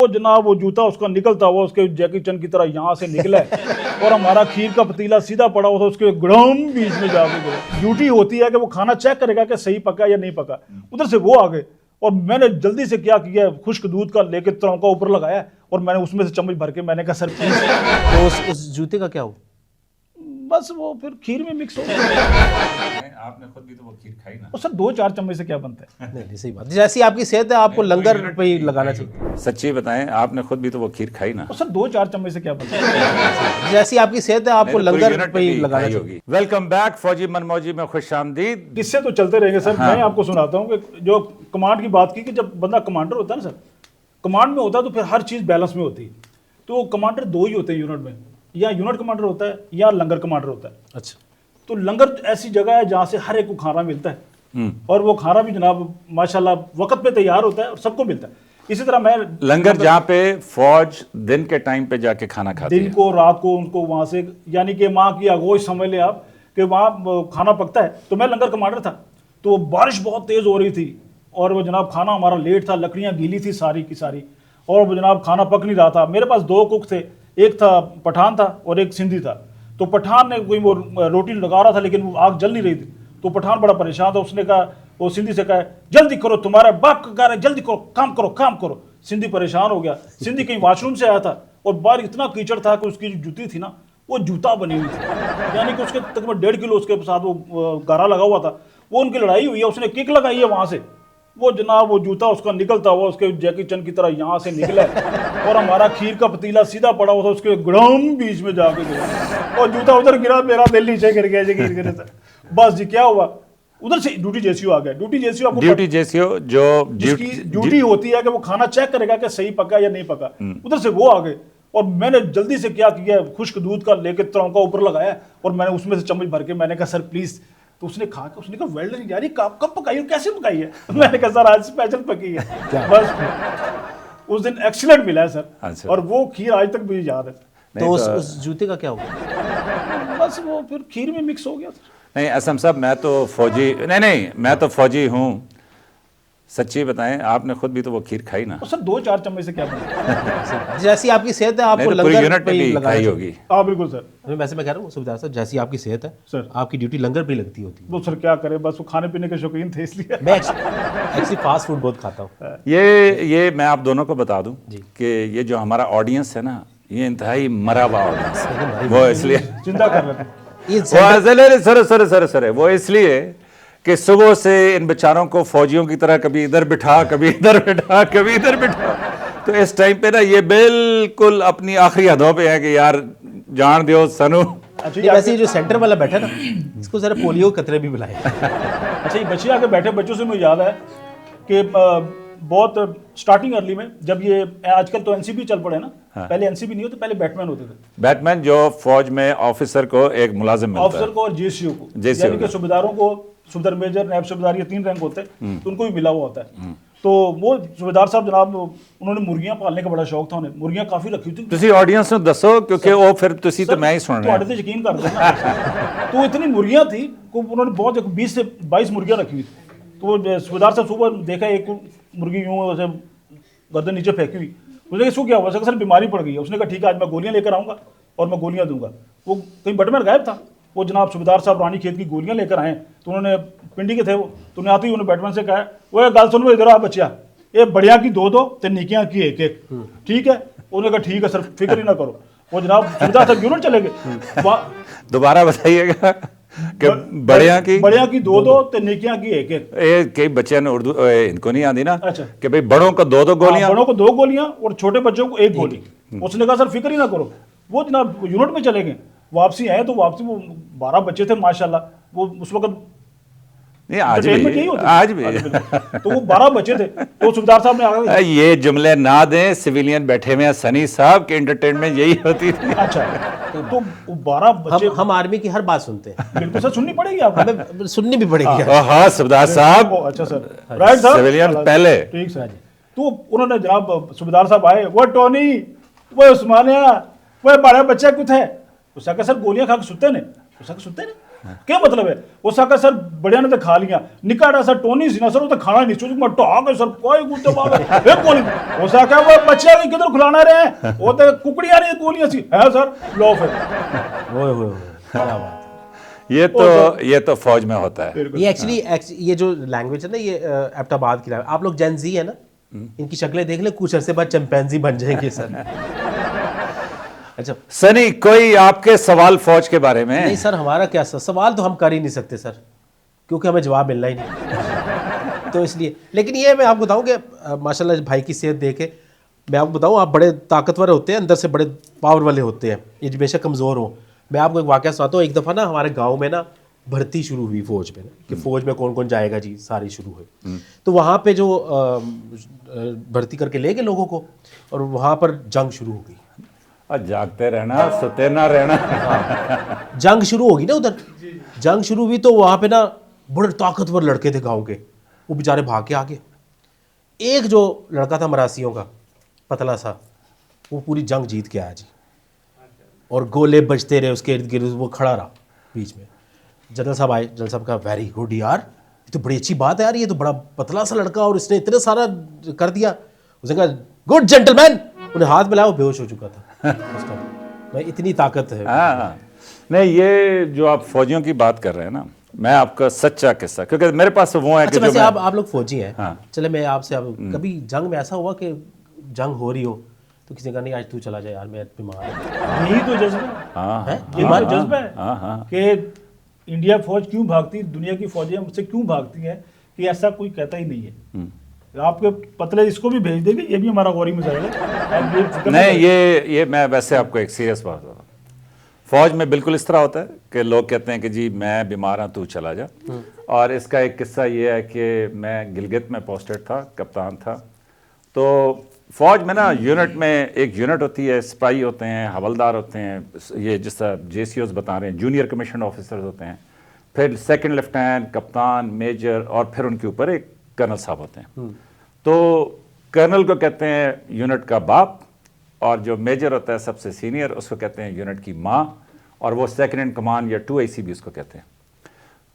वो जनाब वो जूता उसका निकलता हुआ उसके जैकी चन की तरह यहाँ से निकला है और हमारा खीर का पतीला सीधा पड़ा हुआ था उसके गड़म बीच में जाके गिरा। ड्यूटी होती है कि वो खाना चेक करेगा कि सही पका या नहीं पका, उधर से वो आ गए और मैंने जल्दी से क्या किया, खुश्क दूध का लेके तरौंका ऊपर लगाया और मैंने उसमें से चम्मच भर के मैंने कहा सर प्लीज। तो उस जूते का क्या हुआ? बस वो फिर खीर में मिक्स हो गया। आपने खुद भी तो वो खीर खाई ना। और सर 2-4 चम्मच से क्या बनता है? नहीं सही बात, जैसी आपकी सेहत है आपको लंगर पे ही लगाना चाहिए। सच्ची बताएं, आपने खुद भी तो वो खीर खाई ना। और सर 2-4 चम्मच से क्या बनता है? जैसी आपकी सेहत है आपको लंगर पे ही लगाना चाहिए। होगी। वेलकम बैक फौजी मनमौजी में खुशामदीद। किस्से तो चलते रहेंगे सर। मैं आपको सुनाता हूँ कि जो कमांड की बात की कि जब बंदा कमांडर होता है ना सर, कमांड में होता है तो फिर हर चीज़ बैलेंस में होती है। तो कमांडर 2 ही होते हैं यूनिट में, या यूनिट कमांडर होता है या लंगर कमांडर होता है। अच्छा, तो लंगर ऐसी जगह है जहाँ से हर एक को खाना मिलता है और वो खाना भी जनाब माशाल्लाह वक्त पे तैयार होता है और सबको मिलता है। इसी तरह मैं लंगर जहाँ पे फौज दिन के टाइम पे जाके खाना खाती दिन को रात को उनको वहाँ से, यानी कि माँ की आगोश समझ ले आप कि वहाँ खाना पकता है। तो मैं लंगर कमांडर था, तो बारिश बहुत तेज़ हो रही थी और वो जनाब खाना हमारा लेट था, लकड़ियाँ गीली थी सारी की सारी और वो जनाब खाना पक नहीं रहा था। मेरे पास 2 कुक थे, एक था पठान था और एक सिंधी था। तो पठान ने कोई वो रोटी लगा रहा था लेकिन वो आग जल नहीं रही थी, तो पठान बड़ा परेशान था। उसने कहा, वो सिंधी से कहा जल्दी करो, तुम्हारा बाप का घर है, जल्दी करो, काम करो काम करो। सिंधी परेशान हो गया। सिंधी कहीं वॉशरूम से आया था और बाहर इतना कीचड़ था कि उसकी जो जूती थी ना वो जूता बनी हुई थी, यानी कि उसके तकरीबन 1.5 किलो उसके साथ वो गारा लगा हुआ था। वो उनकी लड़ाई हुई है, उसने किक लगाई है वहाँ से, वो जनाब वो जूता उसका निकलता हुआ उसके जैकी चन की तरह यहाँ से निकला है और हमारा खीर का पतीला सीधा पड़ा हुआ था उसके गड़म बीच में जाके गिरा और जूता उधर गिरा, मेरा दिल नीचे गिर गया गिर गिरे था। बस जी क्या हुआ, उधर से ड्यूटी जेसीओ आ गया। ड्यूटी जेसीओ जो ड्यूटी होती है कि वो खाना चेक करेगा कि सही पका या नहीं पका, उधर से वो आ गए और मैंने जल्दी से क्या किया, खुश्क दूध का लेके तरौंका ऊपर लगाया और मैंने उसमें से चम्मच भर के मैंने कहा सर प्लीज। तो उसने खा के उसने कहा वेल डन यार, कब पकाई और कैसे पकाई है? मैंने कहा सर आज स्पेशल पकी है। बस उस दिन एक्सीलेंट मिला है सर। अच्छा। और वो खीर आज तक मुझे याद है। तो उस जूते का क्या हुआ? बस वो फिर खीर में मिक्स हो गया। नहीं असम साहब, मैं तो फौजी हूँ। सच्ची बताएं, आपने खुद भी तो वो खीर खाई ना। और सर 2-4 चम्मच से क्या बनता है? जैसी आपकी सेहत है आपको लंगर पे ही लगाना खाई चाहिए। होगी। हाँ बिल्कुल सर। वैसे मैं कह रहा हूँ सुबेदार साहब, जैसी आपकी सेहत है सर आपकी ड्यूटी लंगर पे ही लगती होती है। वो सर क्या करे, बस वो खाने पीने के शौकीन थे इसलिए। मैं एक्चुअली फास्ट फूड बहुत खाता हूँ। ये मैं आप दोनों को बता दूं कि ये जो हमारा ऑडियंस है ना, ये इंतहाई मरा हुआ ऑडियंस है। वो इसलिए चिंता कर रहे थे। सर वो इसलिए कि सुबह से इन बेचारों को फौजियों की तरह कभी इधर बिठा कभी इधर बिठा कभी इधर बिठा, तो इस टाइम पे ना ये बिल्कुल अपनी आखिरी हदों पे है कि यार जान दो सनू। अच्छा, वैसे ये जो सेंटर वाला बैठा ना, इसको जरा पोलियो कतरे भी मिलाए। अच्छा, ये बच्चे आके बैठे बच्चों से मुझे याद है कि बहुत स्टार्टिंग अर्ली में, जब ये आजकल तो एनसीबी चल पड़े ना, पहले एनसीबी नहीं होते, पहले बैटमैन होते थे। बैटमैन जो फौज में ऑफिसर को एक मुलाजिम मिलता है, ऑफिसर को और जेसीओ को, यानी कि सूबेदारों को, सूबेदार मेजर, नायब सूबेदार, ये 3 रैंक होते हैं, तो उनको भी मिला हुआ होता है। तो वो सूबेदार साहब जनाब, उन्होंने मुर्गियां पालने का बड़ा शौक था, उन्हें मुर्गियां काफी रखी थी। तुसी ऑडियंस ਨੂੰ ਦੱਸो क्योंकि वो फिर तुसी तो मैं ही सुन रहा हूं। ਤੁਹਾਡੇ ਤੇ ਯਕੀਨ ਕਰਦੇ ना। तो इतनी मुर्गियां थी को उन्होंने बहुत 20 से 22 मुर्गियां रखी हुई थी। तो सूबेदार साहब सुबह देखा एक मुर्गी यूं वैसे गर्दन नीचे फेंकी हुई। उसने कहा इसको क्या हुआ? सर बीमारी पड़ गई है। उसने कहा ठीक है आज मैं गोलियां लेकर आऊँगा और मैं गोलियां दूंगा। वो कहीं बटमैन गायब था। वो जनाब सूबेदार साहब रानी खेत की गोलियां लेकर आए, तो उन्होंने पिंडी के थे वो, तो उन्हें आते ही उन्होंने बैटमैन से कहा वो गल सुनो इधर आ बच्चिया, ये बढ़िया की 2-2 ते निकियां की 1-1, ठीक है? उन्होंने कहा ठीक है सर, फिक्र ही ना करो। वो जनाब सूबेदार साहब यूनिट चले गए। दोबारा बताइएगा कि बढ़िया की 2-2 ते निकियां की 1-1। ये कई बच्चे ने उर्दू इनको नहीं आती ना। अच्छा। कि भाई बड़ों को 2-2 गोलियां, बड़ों को 2 गोलियां और छोटे बच्चों को 1 गोली। उसने कहा सर फिक्र ही ना करो। वो जनाब यूनिट में चले गए। वापसी आए तो वापसी वो 12 बच्चे थे माशाल्लाह। वो उस वक्त नहीं आज भी तो वो 12 बच्चे थे। तो सूबेदार साहब ने आगे ये जुमले ना दें, सिविलियन बैठे हुए हैं सनी साहब के एंटरटेनमेंट यही होती थी। अच्छा, तो 12 बच्चे। हम आर्मी की हर बात सुनते हैं। बिल्कुल सर, सुननी पड़ेगी आपको, हमें सुननी भी पड़ेगी। हाँ सूबेदार साहब। अच्छा सर, राइट सर, सिविलियन पहले। ठीक सर। तो उन्होंने जनाब सूबेदार साहब आए, वो टोनी, वो उस्मानिया, वो बड़े बच्चे कुछ है। उसका सर गोलियां खा के सुते ने। उसका सुते ने क्या मतलब है वो साका सर बढ़िया ने तो खा लिया निकाड़ा सर टोनी सी ना सर वो तो खाना नहीं चुज मट्टो आ गए सर कोई गुत्ते बाबा एक गोली वो साका वो बच्चे की किधर खिलाना रहे हैं वो तो कुकड़ियां नहीं गोलियां सी है सर लो फिर वो क्या बात ये तो फौज में होता है। ये एक्चुअली ये जो लैंग्वेज है ना, ये एबटाबाद की लैंग्वेज। आप लोग जेन जी है ना, इनकी शक्लें देख ले, कुछ अरसे बाद चिंपैंजी बन जाएंगे सर। अच्छा सनी, कोई आपके सवाल फौज के बारे में? नहीं सर, हमारा क्या सर, सवाल तो हम कर ही नहीं सकते सर, क्योंकि हमें जवाब मिलना ही नहीं। तो इसलिए, लेकिन ये मैं आपको बताऊं कि माशाल्लाह भाई की सेहत देखे, मैं आपको बताऊं, आप बड़े ताकतवर होते हैं, अंदर से बड़े पावर वाले होते हैं, ये बेशक कमज़ोर हो। मैं आपको एक वाक़या सुनाता हूँ। एक दफ़ा ना हमारे गाँव में ना भर्ती शुरू हुई फौज में ना, कि फौज में कौन कौन जाएगा जी, सारी शुरू हुई। तो वहाँ पे जो भर्ती करके ले गए लोगों को, और वहाँ पर जंग शुरू हो गई। और जागते रहना, सोते ना रहना। जंग शुरू होगी ना उधर, जंग शुरू हुई तो वहाँ पे ना बड़े ताकतवर लड़के थे गांव के, वो बेचारे भाग के आ गए। एक जो लड़का था मरासियों का, पतला सा, वो पूरी जंग जीत के आया जी, और गोले बजते रहे उसके इर्द गिर्द, वो खड़ा रहा बीच में। जनरल साहब आए, जनरल साहब का वेरी गुड यार, ये तो बड़ी अच्छी बात है यार, ये तो बड़ा पतला सा लड़का और इसने इतना सारा कर दिया। उसने कहा गुड जेंटलमैन, उन्हें हाथ मिलाया, वो बेहोश हो चुका था उसका। भाई इतनी ताकत है। हाँ, नहीं, ये जो आप फौजियों की बात कर रहे हैं ना, मैं आपका सच्चा किस्सा, क्योंकि मेरे पास वो है अच्छा, कि वैसे जो आप लोग फौजी हैं। हाँ। चले मैं आपसे, अब कभी जंग में ऐसा हुआ कि जंग हो रही हो तो किसी ने कहा नहीं आज तू चला जा यार, मैं बीमार हूं। यही तो जज्बा है, हाँ, यही तो जज्बा है हाँ, हाँ। कि इंडिया फौज क्यों भागती, दुनिया की फौजें मुझसे क्यों भागती हैं, कि ऐसा कोई कहता ही नहीं है। आपके पतले इसको भी भेज देंगे, ये भी हमारा गौरी में जाएगा। आप ये फिक्र ना नहीं, करें। ये मैं वैसे आपको एक सीरियस बात बता रहा हूँ। फौज में बिल्कुल इस तरह होता है कि लोग कहते हैं कि जी मैं बीमार हूँ, तू चला जा। और इसका एक किस्सा ये है कि मैं गिलगित में पोस्टेड था, कप्तान था। तो फौज में ना यूनिट में एक यूनिट होती है, सिपाही होते हैं, हवलदार होते हैं, ये जिस तरह JCOs बता रहे हैं, जूनियर कमीशन ऑफिसर्स होते हैं, फिर सेकंड लेफ्टिनेंट, कप्तान, मेजर, और फिर उनके ऊपर एक कर्नल साहब होते हैं। तो कर्नल को कहते हैं यूनिट का बाप, और जो मेजर होता है सबसे सीनियर, उसको कहते हैं यूनिट की माँ, और वो सेकंड इन कमांड या 2IC भी उसको कहते हैं।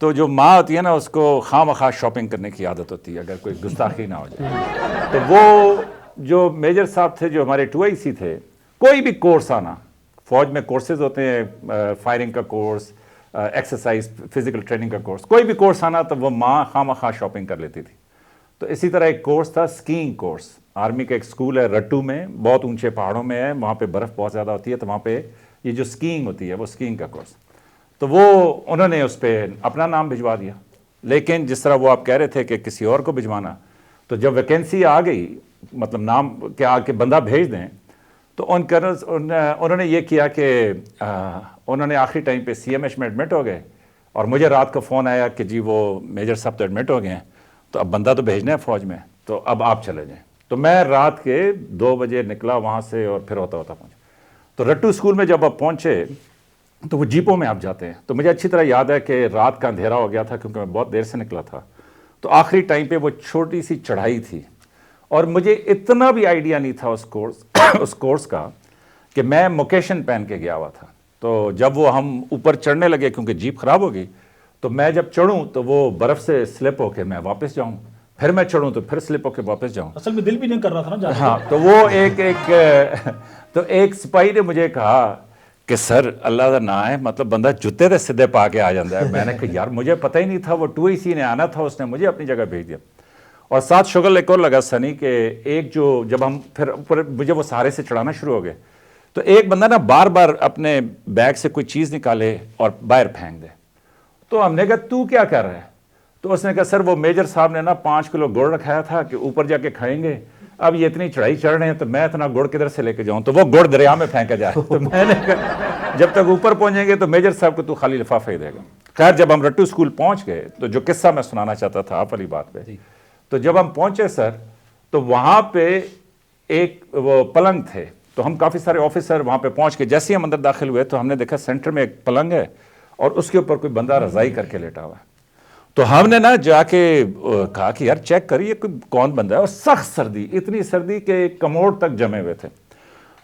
तो जो माँ होती है ना, उसको खामखा शॉपिंग करने की आदत होती है, अगर कोई गुस्ताखी ना हो जाए। तो वो जो मेजर साहब थे, जो हमारे 2IC थे, कोई भी कोर्स आना, फौज में कोर्सेज होते हैं, फायरिंग का कोर्स, एक्सरसाइज, फिजिकल ट्रेनिंग का कोर्स, कोई भी कोर्स आना तो वो माँ खामखा शॉपिंग कर लेती थी। तो इसी तरह एक कोर्स था, स्कीइंग कोर्स। आर्मी का एक स्कूल है रट्टू में, बहुत ऊंचे पहाड़ों में है, वहाँ पे बर्फ़ बहुत ज़्यादा होती है, तो वहाँ पे ये जो स्कीइंग होती है, वो स्कीइंग का कोर्स। तो वो उन्होंने उस पर अपना नाम भिजवा दिया। लेकिन जिस तरह वो आप कह रहे थे कि किसी और को भिजवाना, तो जब वैकेंसी आ गई, मतलब नाम के आके बंदा भेज दें, तो उन कर्नल्स उन्होंने ये किया कि उन्होंने आखिरी टाइम पे CMH में एडमिट हो गए, और मुझे रात को फ़ोन आया कि जी वो मेजर साहब तो एडमिट हो गए हैं, तो अब बंदा तो भेजना है फ़ौज में, तो अब आप चले जाएं। तो मैं रात के 2 बजे निकला वहाँ से, और फिर होता पहुँचा। तो रट्टू स्कूल में जब आप पहुँचे, तो वो जीपों में आप जाते हैं। तो मुझे अच्छी तरह याद है कि रात का अंधेरा हो गया था, क्योंकि मैं बहुत देर से निकला था। तो आखिरी टाइम पे वो छोटी सी चढ़ाई थी, और मुझे इतना भी आइडिया नहीं था उस कोर्स का, कि मैं मुकेशन पहन के गया हुआ था। तो जब वो हम ऊपर चढ़ने लगे, क्योंकि जीप खराब हो गई, तो मैं जब चढ़ूं तो वो बर्फ़ से स्लिप होके मैं वापस जाऊं, फिर मैं चढ़ूं तो फिर स्लिप होके वापस जाऊं। असल में दिल भी नहीं कर रहा था ना जाने का। हाँ, तो वो तो एक सिपाही ने मुझे कहा कि सर अल्लाह का ना है, मतलब बंदा जुत्ते दे सीधे पा के आ जाता है। मैंने कहा यार मुझे पता ही नहीं था, वो 2IC ने आना था, उसने मुझे अपनी जगह भेज दिया। और साथ शुगल एक और लगा सनी के, एक जो जब हम फिर ऊपर मुझे वो सहारे से चढ़ाना शुरू हो गए, तो एक बंदा ना बार बार अपने बैग से कोई चीज़ निकाले और बाहर फेंक दे। तो हमने कहा तू क्या कर रहा है? तो उसने कहा सर वो मेजर साहब ने ना 5 किलो गुड़ रखाया था कि ऊपर जाके खाएंगे, अब ये इतनी चढ़ाई चढ़ रहे हैं, तो मैं इतना गुड़ किधर से लेके जाऊं, तो वो गुड़ दरिया में फेंका जाए। तो मैंने कहा जब तक ऊपर पहुंचेंगे तो मेजर साहब को तू खाली लिफाफा ही देगा। खैर जब हम रट्टू स्कूल पहुंच गए, तो जो किस्सा मैं सुनाना चाहता था आप वाली बात पे, तो जब हम पहुंचे सर, तो वहां पे एक वो पलंग थे, तो हम काफ़ी सारे ऑफिसर वहाँ पे पहुँच के जैसे ही हम अंदर दाखिल हुए, तो हमने देखा सेंटर में एक पलंग है और उसके ऊपर कोई बंदा रजाई करके लेटा हुआ है। तो हमने ना जाके कहा कि यार चेक करिए कौन बंदा है, और सख्त सर्दी, इतनी सर्दी के कमोड तक जमे हुए थे।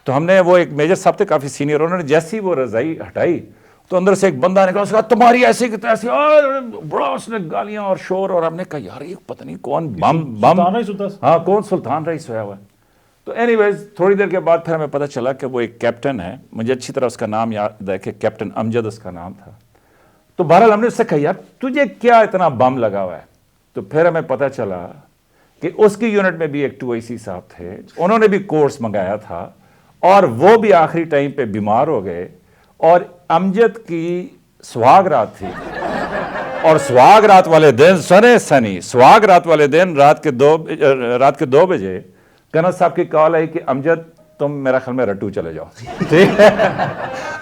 तो हमने, वो एक मेजर साहब थे काफ़ी सीनियर, उन्होंने जैसी वो रजाई हटाई, तो अंदर से एक बंदा निकला, उसका तुम्हारी ऐसी की तैसी, और बड़ा उसने गालियां और शोर, और हमने कहा यार ये पता नहीं कौन बम सुल्तान रईस होता है। हाँ कौन सुल्तान रईस सोया हुआ है। तो एनीवेज थोड़ी देर के बाद फिर हमें पता चला कि वो एक कैप्टन है, मुझे अच्छी तरह उसका नाम याद है कि कैप्टन अमजद उसका नाम था। तो बहरहाल हमने उससे कहा यार तुझे क्या इतना बम लगा हुआ है। तो फिर हमें पता चला कि उसकी यूनिट में भी एक 2IC साहब थे, उन्होंने भी कोर्स मंगाया था और वो भी आखिरी टाइम पे बीमार हो गए, और अमजद की सुहाग रात थी, और सुहाग रात वाले दिन सनी सुहाग रात वाले दिन रात के 2 बजे कर्नल साहब की कॉल आई कि अमजद तुम मेरा ख्याल में रट्टू चले जाओ। ठीक है,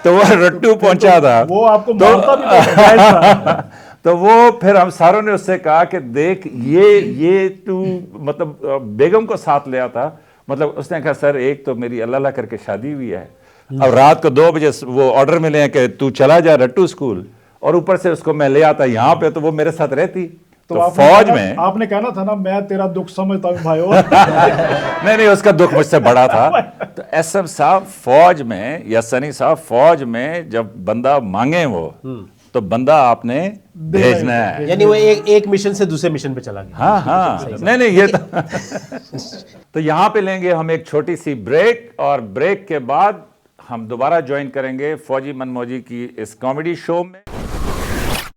तो वो रट्टू पहुंचा था, वो आपको मारता भी तो जायज था। तो वो फिर हम सारों ने उससे कहा कि देख ये तू मतलब बेगम को साथ ले आता, मतलब उसने कहा सर एक तो मेरी अल्लाह करके शादी हुई है, अब रात को 2 बजे वो ऑर्डर मिले हैं कि तू चला जा रट्टू स्कूल, और ऊपर से उसको मैं ले आता यहाँ पे तो वो मेरे साथ रहती। तो फौज में आपने कहना था ना मैं तेरा दुख समझता हूँ भाई। नहीं उसका दुख मुझसे बड़ा था। तो SM साहब फौज में या सनी साहब फौज में जब बंदा मांगे वो तो बंदा आपने भेजना है, यानी वो एक मिशन से दूसरे मिशन पे चला गया। हाँ नहीं ये तो यहाँ पे लेंगे हम एक छोटी सी ब्रेक, और ब्रेक के बाद हम दोबारा ज्वाइन करेंगे फौजी मनमौजी की इस कॉमेडी शो में।